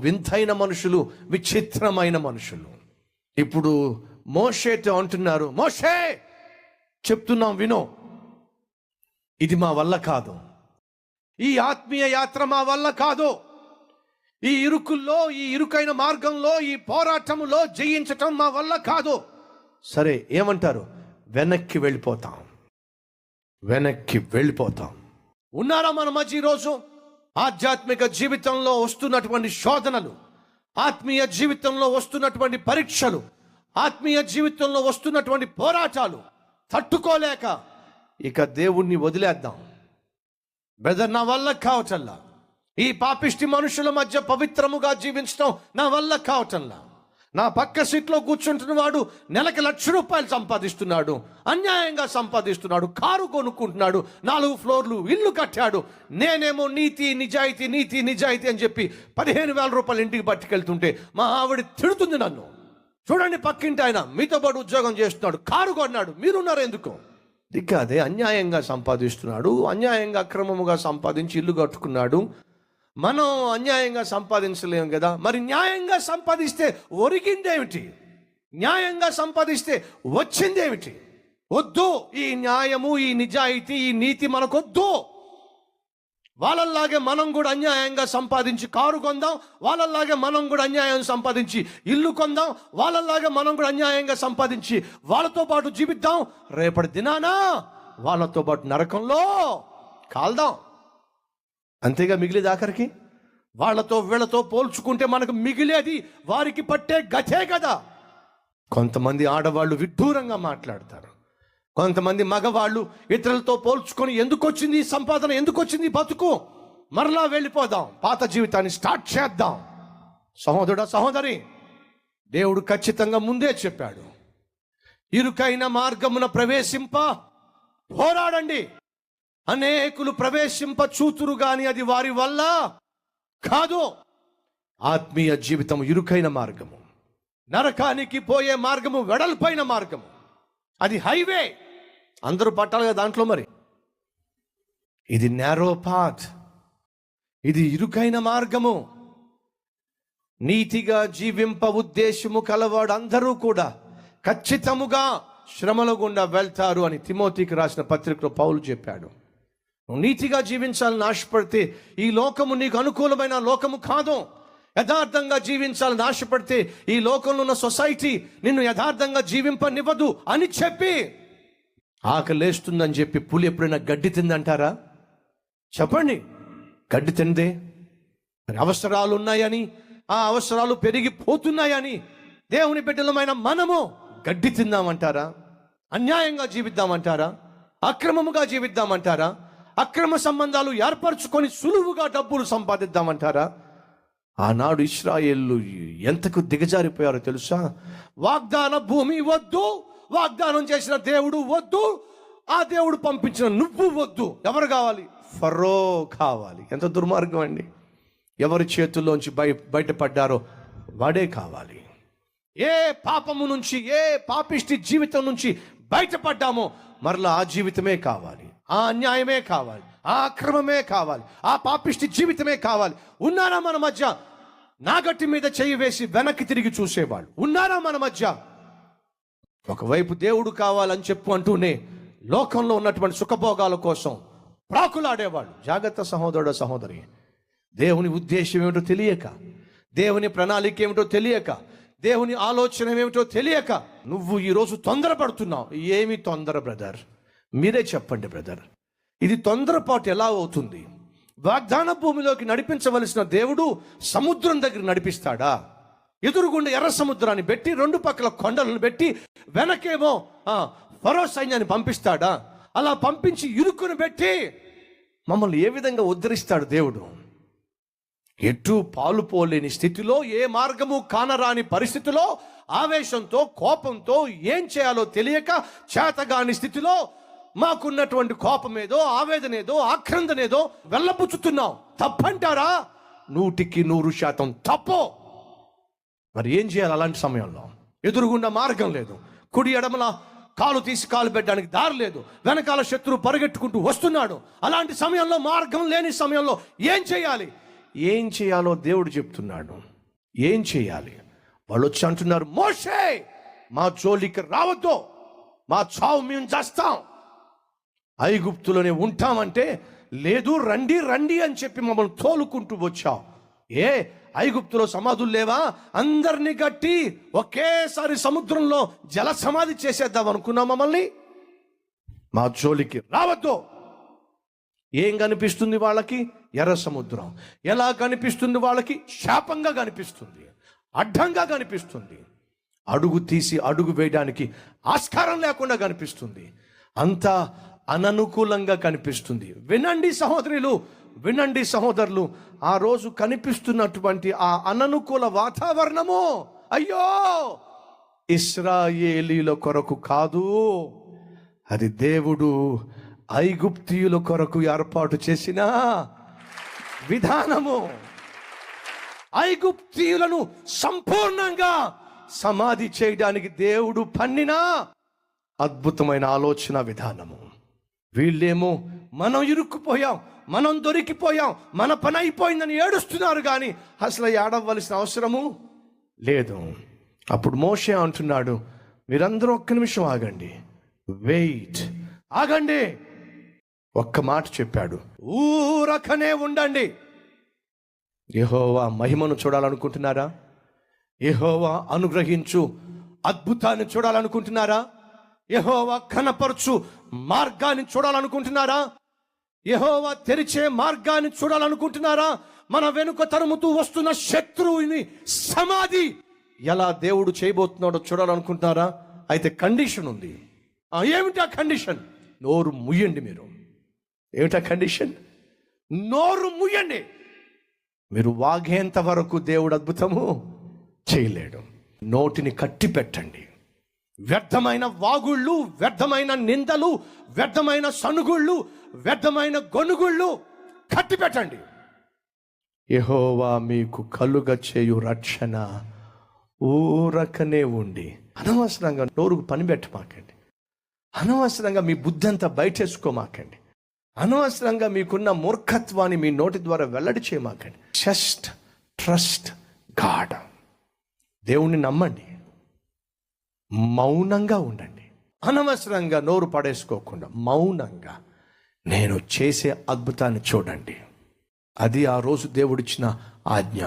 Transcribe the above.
వింతైన మనుషులు, విచిత్రమైన మనుషులు. ఇప్పుడు మోషేతో అంటున్నారు, మోషే చెప్తున్నాం వినో, ఇది మా వల్ల కాదు, ఈ ఆత్మీయ యాత్ర మా వల్ల కాదు, ఈ ఇరుకుల్లో, ఈ ఇరుకైన మార్గంలో, ఈ పోరాటంలో జయించటం మా వల్ల కాదు. సరే ఏమంటారు? వెనక్కి వెళ్ళిపోతాం. ఉన్నారా మన మధ్య ఈరోజు? ఆధ్యాత్మిక జీవితంలో వస్తున్నటువంటి శోధనలు, ఆత్మీయ జీవితంలో వస్తున్నటువంటి పరీక్షలు, ఆత్మీయ జీవితంలో వస్తున్నటువంటి పోరాటాలు తట్టుకోలేక ఇక దేవుణ్ణి వదిలేద్దాం. బ్రదర్, నా వల్ల కావటల్లా, ఈ పాపిష్టి మనుషుల మధ్య పవిత్రముగా జీవించడం నా వల్ల కావటంలా. నా పక్క సీట్లో కూర్చుంటున్న వాడు నెలకి ₹1,00,000 సంపాదిస్తున్నాడు, అన్యాయంగా సంపాదిస్తున్నాడు, కారు కొనుక్కుంటున్నాడు, 4 ఫ్లోర్లు ఇల్లు కట్టాడు. నేనేమో నీతి నిజాయితీ అని చెప్పి ₹15,000 ఇంటికి పట్టుకెళ్తుంటే మా ఆవిడ తిడుతుంది నన్ను. చూడండి, పక్కింటి ఆయన మీతో పాటు ఉద్యోగం చేస్తున్నాడు, కారు కొన్నాడు, మీరున్నారు ఎందుకు? అదే అన్యాయంగా సంపాదిస్తున్నాడు, అన్యాయంగా అక్రమముగా సంపాదించి ఇల్లు కట్టుకున్నాడు. మనం అన్యాయంగా సంపాదించలేము కదా, మరి న్యాయంగా సంపాదిస్తే ఒరిగిందేమిటి? న్యాయంగా సంపాదిస్తే వచ్చిందేమిటి? వద్దు, ఈ న్యాయము, ఈ నిజాయితీ, ఈ నీతి మనకొద్దు. వాళ్ళలాగే మనం కూడా అన్యాయంగా సంపాదించి కారు కొందాం, వాళ్ళలాగే మనం కూడా అన్యాయం సంపాదించి ఇల్లు కొందాం, వాళ్ళలాగే మనం కూడా అన్యాయంగా సంపాదించి వాళ్ళతో పాటు జీవిద్దాం. రేపటి దినాన వాళ్ళతో పాటు నరకంలో కాల్దాం. అంతేగా మిగిలేది ఆఖరికి. వాళ్ళతో వీళ్ళతో పోల్చుకుంటే మనకు మిగిలేది వారికి పట్టే గతే కదా. కొంతమంది ఆడవాళ్ళు విడ్డూరంగా మాట్లాడతారు, కొంతమంది మగవాళ్ళు ఇతరులతో పోల్చుకొని ఎందుకు వచ్చింది ఈ సంపాదన, ఎందుకు వచ్చింది ఈ బతుకు, మరలా వెళ్ళిపోదాం, పాత జీవితాన్ని స్టార్ట్ చేద్దాం. సహోదరుడా, సహోదరి, దేవుడు ఖచ్చితంగా ముందే చెప్పాడు, ఇరుకైన మార్గమున ప్రవేశింప పోరాడండి. అనేకులు ప్రవేశింప చూతురు గాని అది వారి వల్ల కాదు. ఆత్మీయ జీవితం ఇరుకైన మార్గము, నరకానికి పోయే మార్గము వెడల్పైన మార్గము, అది హైవే, అందరూ పట్టాలి కదా దాంట్లో. మరి ఇది నారో పాత్, ఇది ఇరుకైన మార్గము. నీతిగా జీవింప ఉద్దేశము కలవాడు అందరూ కూడా ఖచ్చితముగా శ్రమల గుండా వెళ్తారు అని తిమోతికి రాసిన పత్రికలో పౌలు చెప్పాడు. నువ్వు నీతిగా జీవించాలని ఆశపడితే ఈ లోకము నీకు అనుకూలమైన లోకము కాదు. యథార్థంగా జీవించాలని ఆశపడితే ఈ లోకంలో ఉన్న సొసైటీ నిన్ను యథార్థంగా జీవింపనివ్వదు అని చెప్పి, ఆకలేస్తుందని చెప్పి పులి ఎప్పుడైనా గడ్డి తిందంటారా? చెప్పండి, గడ్డి తిందే. మరి అవసరాలు ఉన్నాయని, ఆ అవసరాలు పెరిగిపోతున్నాయని దేవుని బిడ్డలమైన మనము గడ్డి తిందామంటారా? అన్యాయంగా జీవిద్దామంటారా? అక్రమముగా జీవిద్దామంటారా? అక్రమ సంబంధాలు ఏర్పరచుకొని సులువుగా డబ్బులు సంపాదిద్దామంటారా? ఆనాడు ఇశ్రాయేలు ఎంతకు దిగజారిపోయారో తెలుసా? వాగ్దాన భూమి వద్దు, వాగ్దానం చేసిన దేవుడు వద్దు, ఆ దేవుడు పంపించిన నువ్వు వద్దు. ఎవరు కావాలి? ఫరో కావాలి. ఎంత దుర్మార్గం అండి! ఎవరి చేతుల్లోంచి బయటపడ్డారో వాడే కావాలి. ఏ పాపము నుంచి, ఏ పాపిష్టి జీవితం నుంచి బయటపడ్డామో మరలా ఆ జీవితమే కావాలి, ఆ అన్యాయమే కావాలి, ఆ అక్రమమే కావాలి, ఆ పాపిష్టి జీవితమే కావాలి. ఉన్నారా మన మధ్య నాగట్టి మీద చెయ్యి వేసి వెనక్కి తిరిగి చూసేవాళ్ళు? ఉన్నారా మన మధ్య? ఒకవైపు దేవుడు కావాలని చెప్పు అంటూనే లోకంలో ఉన్నటువంటి సుఖభోగాల కోసం ప్రాకులాడేవాళ్ళు. జాగ్రత్త సహోదరుడు, సహోదరి. దేవుని ఉద్దేశం ఏమిటో తెలియక, దేవుని ప్రణాళిక ఏమిటో తెలియక, దేవుని ఆలోచన ఏమిటో తెలియక నువ్వు ఈరోజు తొందరపడుతున్నావు. ఏమి తొందర బ్రదర్? మీరే చెప్పండి బ్రదర్, ఇది తొందరపాటు ఎలా అవుతుంది? వాగ్దాన భూమిలోకి నడిపించవలసిన దేవుడు సముద్రం దగ్గర నడిపిస్తాడా? ఎదురుగుండా ఎర్ర సముద్రాన్ని పెట్టి 2 పక్కల కొండలను పెట్టి వెనకేమో ఫరో సైన్యాన్ని పంపిస్తాడా? అలా పంపించి ఇరుకును పెట్టి మమ్మల్ని ఏ విధంగా ఉద్ధరిస్తాడు దేవుడు? ఎటు పాలు పోలేని స్థితిలో, ఏ మార్గము కానరాని పరిస్థితిలో, ఆవేశంతో, కోపంతో ఏం చేయాలో తెలియక చేతగాని స్థితిలో మాకున్నటువంటి కోపమేదో, ఆవేదనేదో, ఆక్రందనేదో వెళ్ళబుచ్చుతున్నాం. తప్పంటారా? 100% తప్పు. మరి ఏం చేయాలి అలాంటి సమయంలో? ఎదురుగుండా మార్గం లేదు, కుడి ఎడమల కాలు తీసి కాలు పెట్టడానికి దారి లేదు, వెనకాల శత్రువు పరిగెట్టుకుంటూ వస్తున్నాడు. అలాంటి సమయంలో, మార్గం లేని సమయంలో ఏం చేయాలి? ఏం చేయాలో దేవుడు చెప్తున్నాడు. ఏం చేయాలి? వాళ్ళు వచ్చి అంటున్నారు, మోషే మా జోలికి రావద్దు, మా చావు మేము చేస్తాం, ఐగుప్తులోనే ఉంటామంటే లేదు, రండి రండి అని చెప్పి మమ్మల్ని తోలుకుంటూ వచ్చావు. ఐగుప్తులో సమాధులు లేవా? అందరినీ కట్టి ఒకేసారి సముద్రంలో జల సమాధి చేసేద్దాం అనుకున్నాం, మమ్మల్ని మా జోలికి రావద్దు. ఏం కనిపిస్తుంది వాళ్ళకి? ఎర్ర సముద్రం. ఎలా కనిపిస్తుంది వాళ్ళకి? శాపంగా కనిపిస్తుంది, అడ్డంగా కనిపిస్తుంది, అడుగు తీసి అడుగు వేయడానికి ఆస్కారం లేకుండా కనిపిస్తుంది, అంతా అననుకూలంగా కనిపిస్తుంది. వినండి సహోదరులు, వినండి సహోదరులు, ఆ రోజు కనిపిస్తున్నటువంటి ఆ అననుకూల వాతావరణము అయ్యో ఇశ్రాయేలీల కొరకు కాదు, అది దేవుడు ఐగుప్తీయుల కొరకు ఏర్పాటు చేసిన విధానము. ఐగుప్తీయులను సంపూర్ణంగా సమాధి చేయడానికి దేవుడు పన్నిన అద్భుతమైన ఆలోచన విధానము. వీళ్ళేమో మనం ఇరుక్కుపోయాం, మనం దొరికిపోయాం, మన పని అయిపోయిందని ఏడుస్తున్నారు, కానీ అసలు ఏడవలసిన అవసరము లేదు. అప్పుడు మోషే అంటున్నాడు, మీరందరూ ఒక్క నిమిషం ఆగండి, వెయిట్, ఆగండి. ఒక్క మాట చెప్పాడు, ఊరకనే ఉండండి. యెహోవా మహిమను చూడాలనుకుంటున్నారా? యెహోవా అనుగ్రహించు అద్భుతాన్ని చూడాలనుకుంటున్నారా? యెహోవా కనపరచు మార్గాన్ని చూడాలనుకుంటున్నారా? యెహోవా తెరిచే మార్గాన్ని చూడాలనుకుంటున్నారా? మన వెనుక తరుముతూ వస్తున్న శత్రువుని సమాధి ఎలా దేవుడు చేయబోతున్నాడో చూడాలనుకుంటున్నారా? అయితే కండిషన్ ఉంది. ఏమిటి ఆ కండిషన్? నోరు ముయ్యండి. మీరు ఏమిటా కండిషన్? నోరు ముయ్యండి. మీరు వాగేంత వరకు దేవుడు అద్భుతము చేయలేడు. నోటిని కట్టి పెట్టండి. వ్యర్థమైన వాగుళ్ళు, వ్యర్థమైన నిందలు, వ్యర్థమైన సనుగుళ్ళు, వ్యర్థమైన గొనుగుళ్ళు కట్టి పెట్టండి. యెహోవా మీకు కలుగ చేయు రక్షణ ఊరకనే ఉండి. అనవసరంగా నోరుకు పని పెట్టమాకండి, అనవసరంగా మీ బుద్ధి అంతా బయటేసుకోమాకండి, అనవసరంగా మీకున్న మూర్ఖత్వాన్ని మీ నోటి ద్వారా వెల్లడి చేయమాకండి. Just trust God. దేవుణ్ణి నమ్మండి, మౌనంగా ఉండండి. అనవసరంగా నోరు పడేసుకోకుండా మౌనంగా నేను చేసే అద్భుతాన్ని చూడండి. అది ఆ రోజు దేవుడిచ్చిన ఆజ్ఞ.